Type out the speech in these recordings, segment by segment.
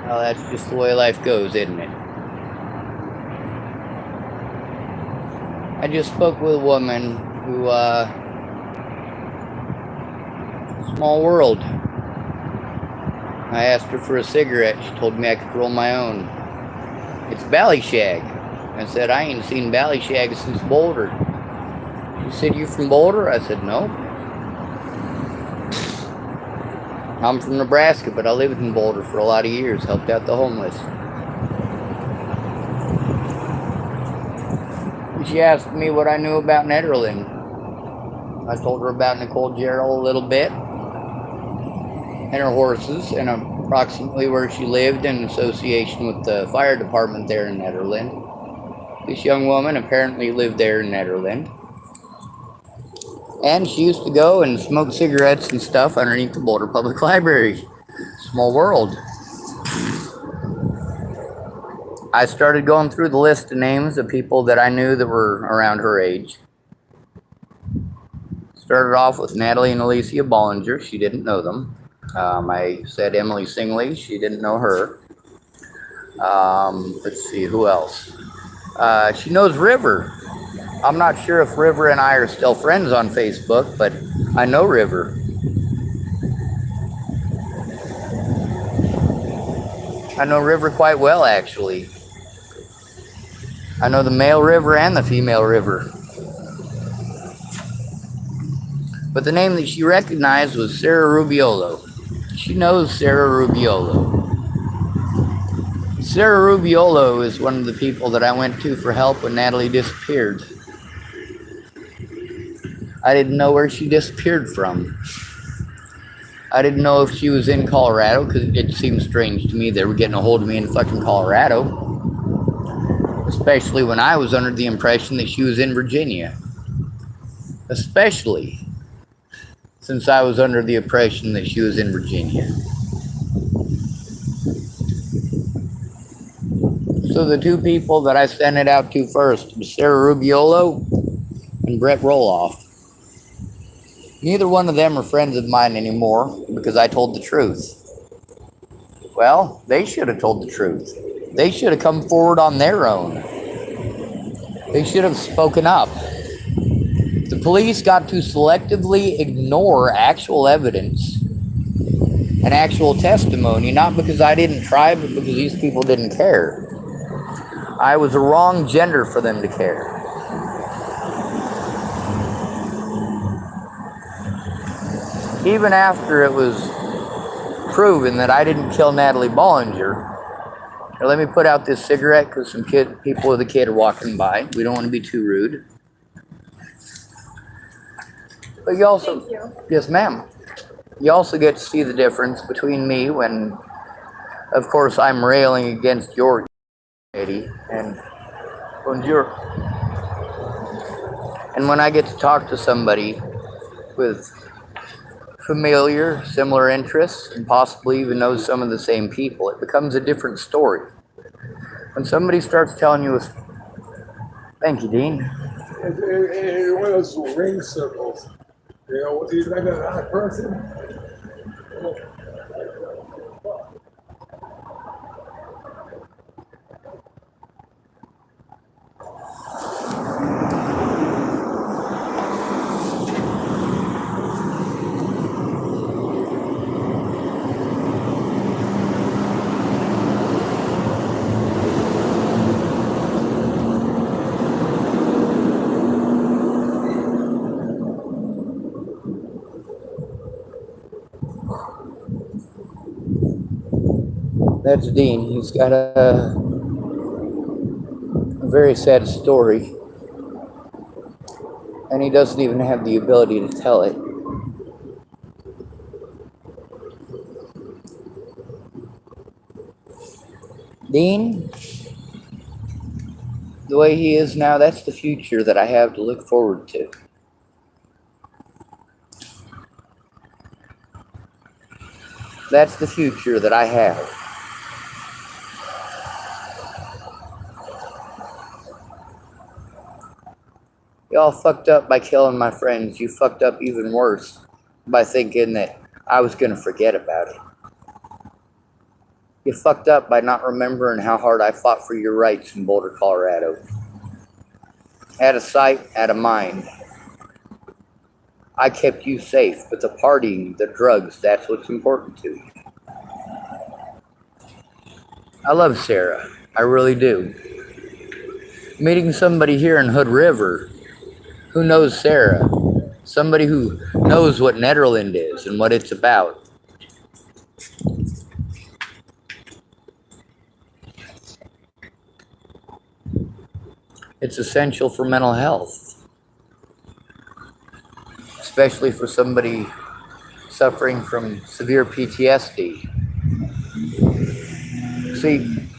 Well, that's just the way life goes, isn't it? I just spoke with a woman who, small world. I asked her for a cigarette. She told me I could roll my own. It's Ballyshag. I said, I ain't seen Ballyshag since Boulder. She said, you from Boulder? I said, no. I'm from Nebraska, but I lived in Boulder for a lot of years, helped out the homeless. She asked me what I knew about Nederland. I told her about Nicole Gerald a little bit, and her horses, and approximately where she lived in association with the fire department there in Nederland. This young woman apparently lived there in Nederland. And she used to go and smoke cigarettes and stuff underneath the Boulder Public Library. Small world. I started going through the list of names of people that I knew that were around her age. Started off with Natalie and Alicia Bollinger. She didn't know them. I said Emily Singley. She didn't know her. Let's see, who else? She knows River. I'm not sure if River and I are still friends on Facebook, but I know River. I know River quite well, actually. I know the male River and the female River. But the name that she recognized was Sarah Rubiolo. She knows Sarah Rubiolo. Sarah Rubiolo is one of the people that I went to for help when Natalie disappeared. I didn't know where she disappeared from. I didn't know if she was in Colorado, because it seemed strange to me they were getting a hold of me in fucking Colorado. Especially when I was under the impression that she was in Virginia. Especially since I was under the impression that she was in Virginia. So the two people that I sent it out to first was Sarah Rubiolo and Brett Roloff. Neither one of them are friends of mine anymore because I told the truth. Well, they should have told the truth. They should have come forward on their own. They should have spoken up. The police got to selectively ignore actual evidence and actual testimony, not because I didn't try, but because these people didn't care. I was a wrong gender for them to care. Even after it was proven that I didn't kill Natalie Bollinger, let me put out this cigarette because some people with a kid are walking by. We don't want to be too rude. But you also, Thank you. Yes, ma'am. You also get to see the difference between me when, of course, I'm railing against your lady and bonjour. And when I get to talk to somebody with familiar, similar interests, and possibly even knows some of the same people, it becomes a different story. When somebody starts telling you, thank you, Dean. And one of those ring circles. You know, was he like that person? That's Dean. He's got a very sad story, and he doesn't even have the ability to tell it. Dean, the way he is now, that's the future that I have to look forward to. That's the future that I have. Y'all fucked up by killing my friends. You fucked up even worse by thinking that I was going to forget about it. You fucked up by not remembering how hard I fought for your rights in Boulder, Colorado. Out of sight, out of mind. I kept you safe, but the partying, the drugs, that's what's important to you. I love Sarah. I really do. Meeting somebody here in Hood River who knows Sarah. Somebody who knows what Nederland is and what it's about. It's essential for mental health. Especially for somebody suffering from severe PTSD. See,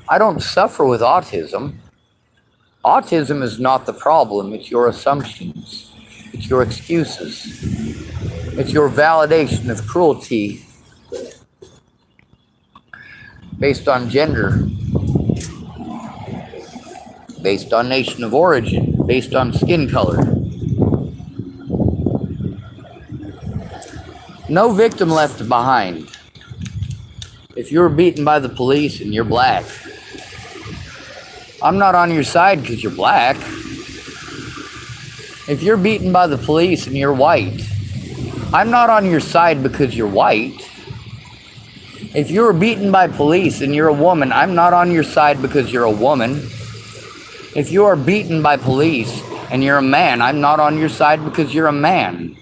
I don't suffer with autism. Autism is not the problem, it's your assumptions. It's your excuses. It's your validation of cruelty based on gender, based on nation of origin, based on skin color. No victim left behind. If you were beaten by the police and you're black, I'm not on your side because you're black. If you're beaten by the police and you're white, I'm not on your side because you're white. If you were beaten by police and you're a woman, I'm not on your side because you're a woman. If you are beaten by police and you're a man, I'm not on your side because you're a man.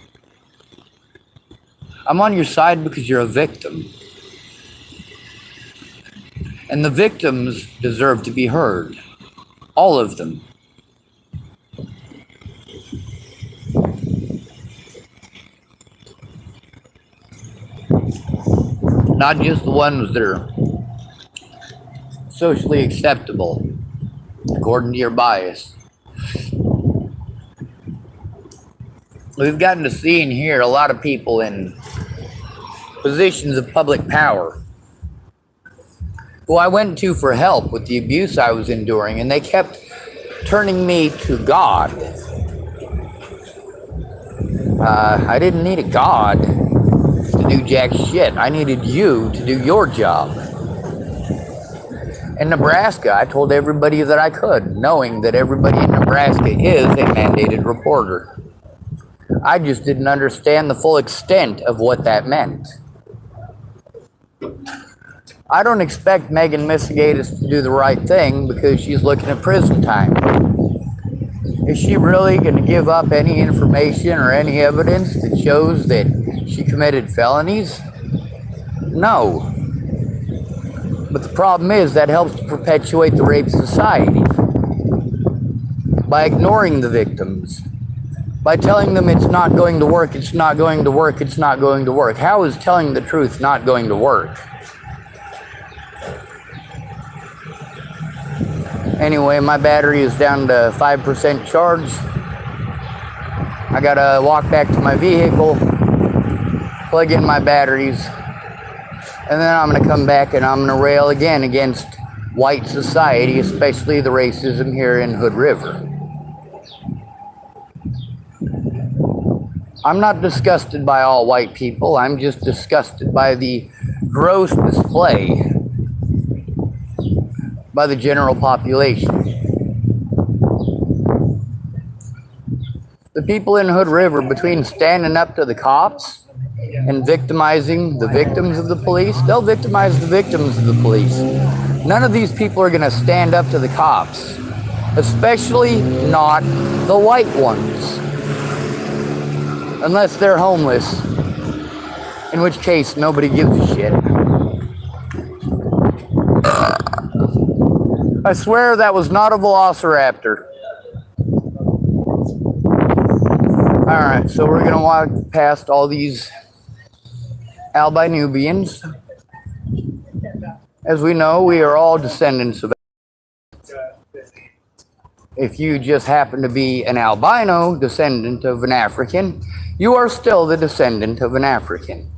I'm on your side because you're a victim. And the victims deserve to be heard. All of them. Not just the ones that are socially acceptable, according to your bias. We've gotten to see and hear a lot of people in positions of public power who I went to for help with the abuse I was enduring, and they kept turning me to God. I didn't need a God to do jack shit. I needed you to do your job. In Nebraska, I told everybody that I could, knowing that everybody in Nebraska is a mandated reporter. I just didn't understand the full extent of what that meant. I don't expect Megan Missigatis to do the right thing because she's looking at prison time. Is she really going to give up any information or any evidence that shows that she committed felonies? No. But the problem is that helps to perpetuate the rape society. By ignoring the victims. By telling them it's not going to work, it's not going to work, it's not going to work. How is telling the truth not going to work? Anyway, my battery is down to 5% charge. I gotta walk back to my vehicle, plug in my batteries, and then I'm gonna come back and I'm gonna rail again against white society, especially the racism here in Hood River. I'm not disgusted by all white people. I'm just disgusted by the gross display by the general population. The people in Hood River, between standing up to the cops and victimizing the victims of the police, they'll victimize the victims of the police. None of these people are going to stand up to the cops, especially not the white ones, unless they're homeless, in which case nobody gives a shit. I swear that was not a velociraptor. Alright, so we're going to walk past all these albinubians. As we know, we are all descendants of. If you just happen to be an albino descendant of an African, you are still the descendant of an African.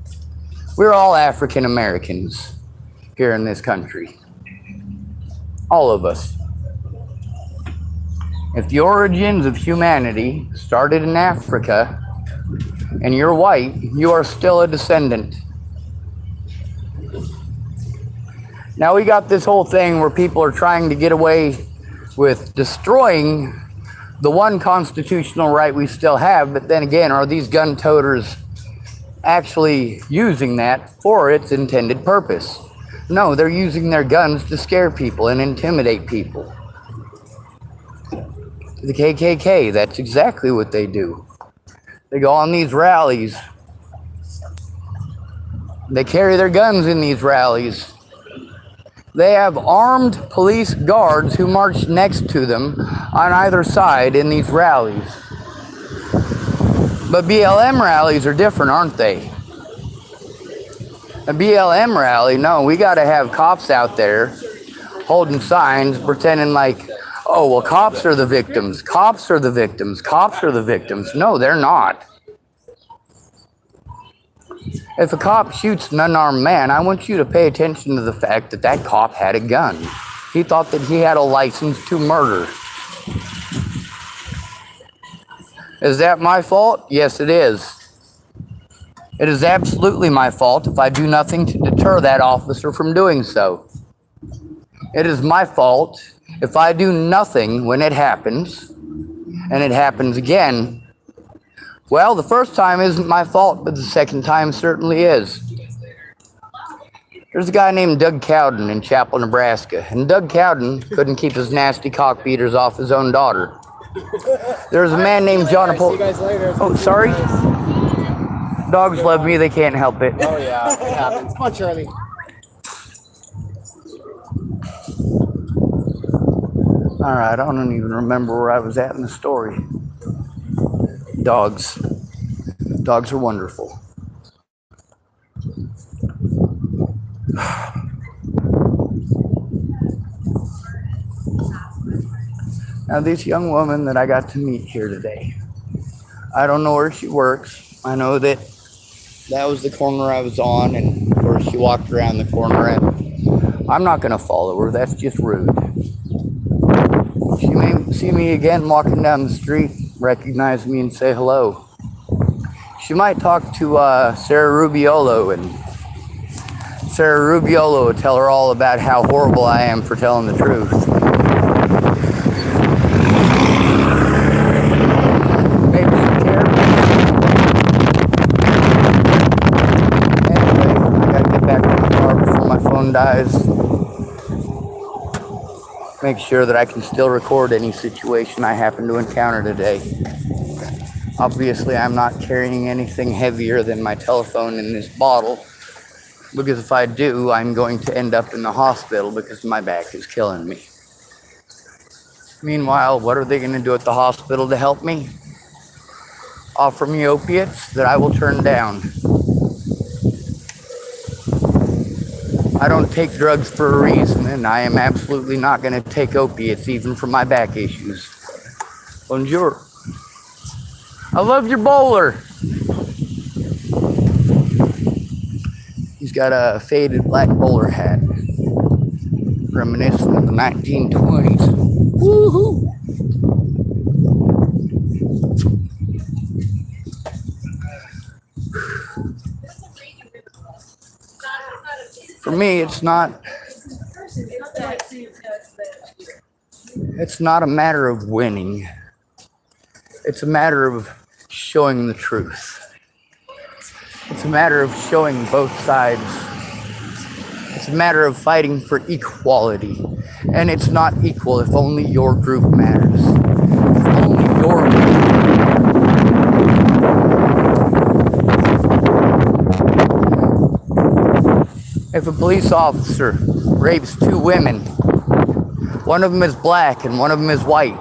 We're all African Americans here in this country. All of us. If the origins of humanity started in Africa and you're white, you are still a descendant. Now we got this whole thing where people are trying to get away with destroying the one constitutional right we still have, but then again, are these gun toters actually using that for its intended purpose? No, they're using their guns to scare people and intimidate people. The KKK, that's exactly what they do. They go on these rallies. They carry their guns in these rallies. They have armed police guards who march next to them on either side in these rallies. But BLM rallies are different, aren't they? A BLM rally, no, we got to have cops out there holding signs pretending like, oh, well, cops are the victims, cops are the victims, cops are the victims. No, they're not. If a cop shoots an unarmed man, I want you to pay attention to the fact that that cop had a gun. He thought that he had a license to murder. Is that my fault? Yes, it is. It is absolutely my fault if I do nothing to deter that officer from doing so. It is my fault if I do nothing when it happens, and it happens again. Well, the first time isn't my fault, but the second time certainly is. There's a guy named Doug Cowden in Chapel, Nebraska, and Doug Cowden couldn't keep his nasty cock beaters off his own daughter. There's a man named John See you guys later. Oh, sorry? Dogs love me, they can't help it. Oh yeah, it happens. Come on, Charlie. Alright, I don't even remember where I was at in the story. Dogs. Dogs are wonderful. Now, this young woman that I got to meet here today, I don't know where she works. I know that that was the corner I was on, and of course she walked around the corner, and I'm not going to follow her. That's just rude. She may see me again walking down the street, recognize me and say hello. She might talk to Sarah Rubiolo, and Sarah Rubiolo will tell her all about how horrible I am for telling the truth. Maybe she cares. Anyway, I gotta get back to the car before my phone dies. Make sure that I can still record any situation I happen to encounter today. Obviously, I'm not carrying anything heavier than my telephone in this bottle, because if I do, I'm going to end up in the hospital because my back is killing me. Meanwhile, what are they going to do at the hospital to help me? Offer me opiates that I will turn down. I don't take drugs for a reason, and I am absolutely not going to take opiates even for my back issues. Bonjour. I love your bowler. He's got a faded black bowler hat, reminiscent of the 1920s. Woohoo! For me, it's not a matter of winning. It's a matter of showing the truth. It's a matter of showing both sides. It's a matter of fighting for equality. And it's not equal if only your group matters. If only your group matters. If a police officer rapes two women, one of them is black and one of them is white,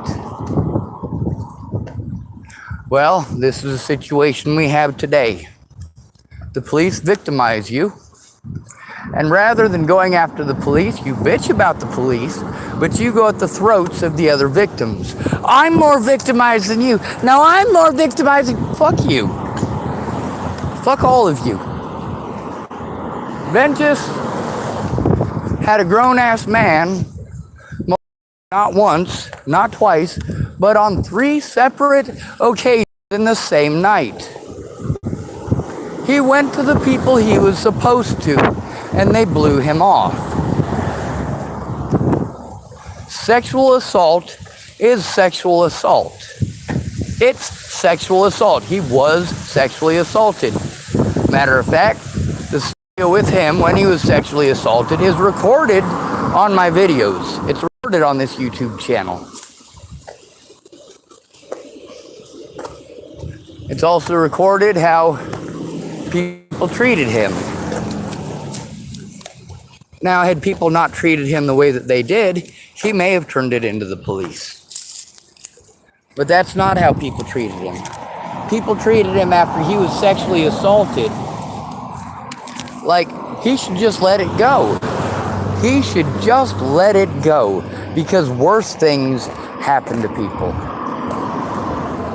well, this is a situation we have today. The police victimize you, and rather than going after the police, you bitch about the police, but you go at the throats of the other victims. I'm more victimized than you. No, I'm more victimized than... Fuck you. Fuck all of you. Ventus had a grown-ass man, not once, not twice, but on 3 separate occasions in the same night. He went to the people he was supposed to, and they blew him off. Sexual assault is sexual assault. It's sexual assault. He was sexually assaulted. Matter of fact, the video with him when he was sexually assaulted is recorded on my videos. It's recorded on this YouTube channel. It's also recorded how people treated him. Now, had people not treated him the way that they did, he may have turned it into the police. But that's not how people treated him. People treated him after he was sexually assaulted like he should just let it go. He should just let it go, because worse things happen to people.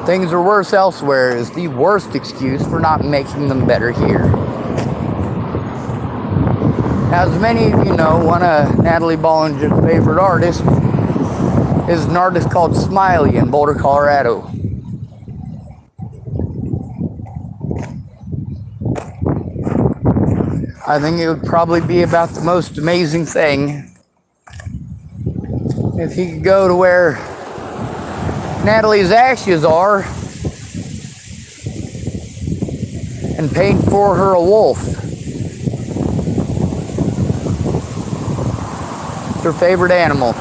Things are worse elsewhere is the worst excuse for not making them better here. Now, as many of you know, one of Natalie Bollinger's favorite artists is an artist called Smyley in Boulder, Colorado. I think it would probably be about the most amazing thing if he could go to where Natalie's ashes are and paint for her a wolf. It's her favorite animal.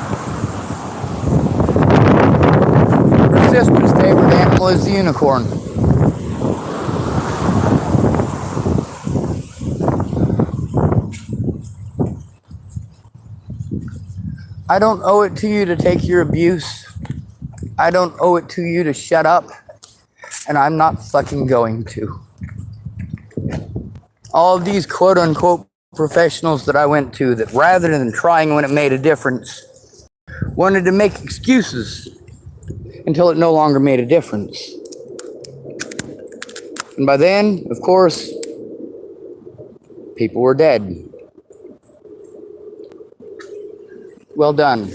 Her sister's favorite animal is the unicorn. I don't owe it to you to take your abuse. I don't owe it to you to shut up. And I'm not fucking going to. All of these quote-unquote professionals that I went to that rather than trying when it made a difference, wanted to make excuses until it no longer made a difference. And by then, of course, people were dead. Well done.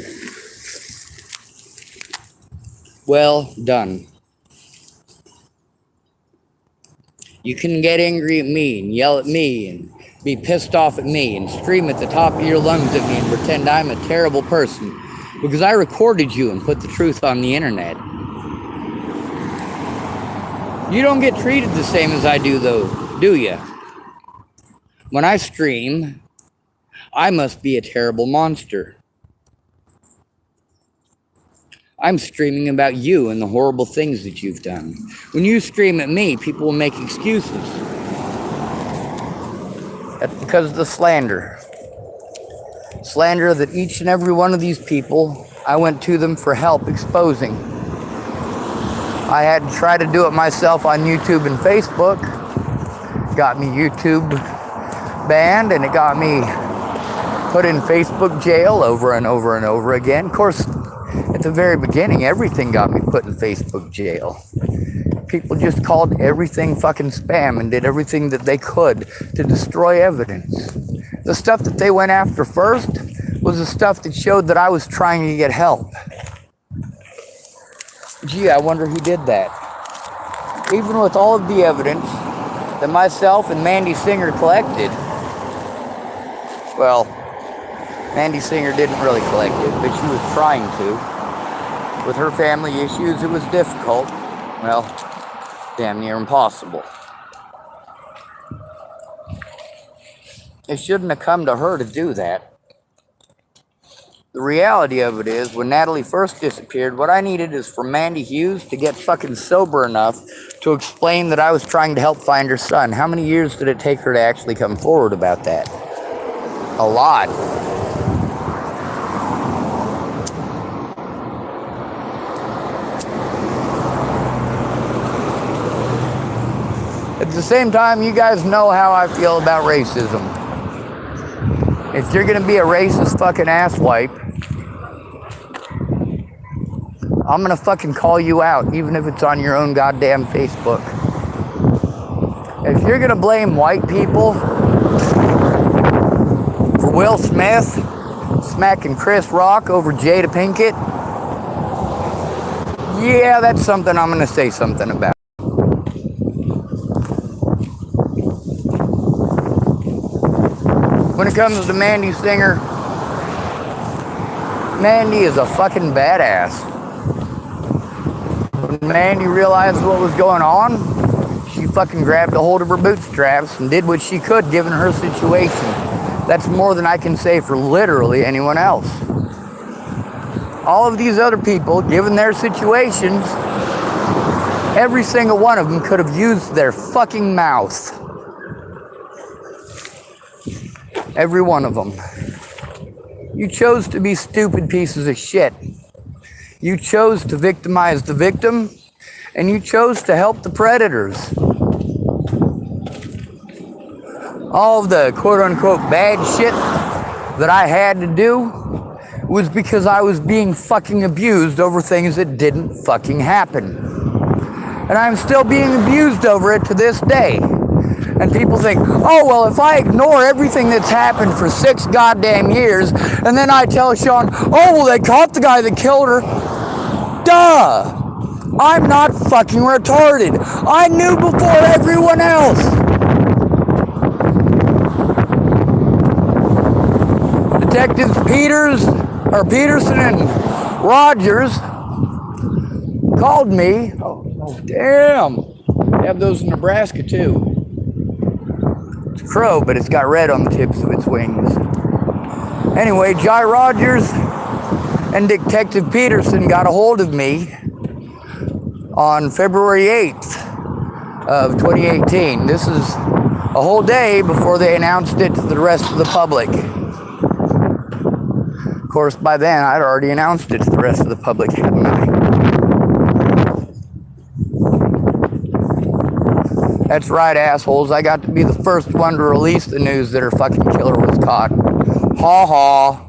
Well done. You can get angry at me and yell at me and be pissed off at me and scream at the top of your lungs at me and pretend I'm a terrible person because I recorded you and put the truth on the internet. You don't get treated the same as I do though, do you? When I stream, I must be a terrible monster. I'm streaming about you and the horrible things that you've done. When you stream at me, people will make excuses. That's because of the slander. Slander that each and every one of these people, I went to them for help exposing. I had to try to do it myself on YouTube and Facebook. Got me YouTube banned, and it got me put in Facebook jail over and over and over again. Of course, at the very beginning, everything got me put in Facebook jail. People just called everything fucking spam and did everything that they could to destroy evidence. The stuff that they went after first was the stuff that showed that I was trying to get help. Gee, I wonder who did that. Even with all of the evidence that myself and Mandy Singer collected, well, Mandy Singer didn't really collect it, but she was trying to. With her family issues, it was difficult. Well, damn near impossible. It shouldn't have come to her to do that. The reality of it is, when Natalie first disappeared, what I needed is for Mandy Hughes to get fucking sober enough to explain that I was trying to help find her son. How many years did it take her to actually come forward about that? A lot. At the same time, you guys know how I feel about racism. If you're gonna be a racist fucking asswipe, I'm gonna fucking call you out, even if it's on your own goddamn Facebook. If you're gonna blame white people for Will Smith smacking Chris Rock over Jada Pinkett, yeah, that's something I'm gonna say something about. When it comes to Mandy Singer, Mandy is a fucking badass. When Mandy realized what was going on, she fucking grabbed a hold of her bootstraps and did what she could given her situation. That's more than I can say for literally anyone else. All of these other people, given their situations, every single one of them could have used their fucking mouth. Every one of them. You chose to be stupid pieces of shit. You chose to victimize the victim, and you chose to help the predators. All of the quote-unquote bad shit that I had to do was because I was being fucking abused over things that didn't fucking happen. And I'm still being abused over it to this day. And people think, oh, well, if I ignore everything that's happened for 6 goddamn years, and then I tell Sean, oh, well, they caught the guy that killed her. Duh! I'm not fucking retarded. I knew before everyone else. Detectives Peterson and Rogers called me. Oh, damn. They have those in Nebraska, too. It's a crow, but it's got red on the tips of its wings. Anyway, Jai Rogers and Detective Peterson got a hold of me on February 8th of 2018. This is a whole day before they announced it to the rest of the public. Of course, by then, I'd already announced it to the rest of the public, hadn't I? That's right, assholes. I got to be the first one to release the news that her fucking killer was caught. Ha ha.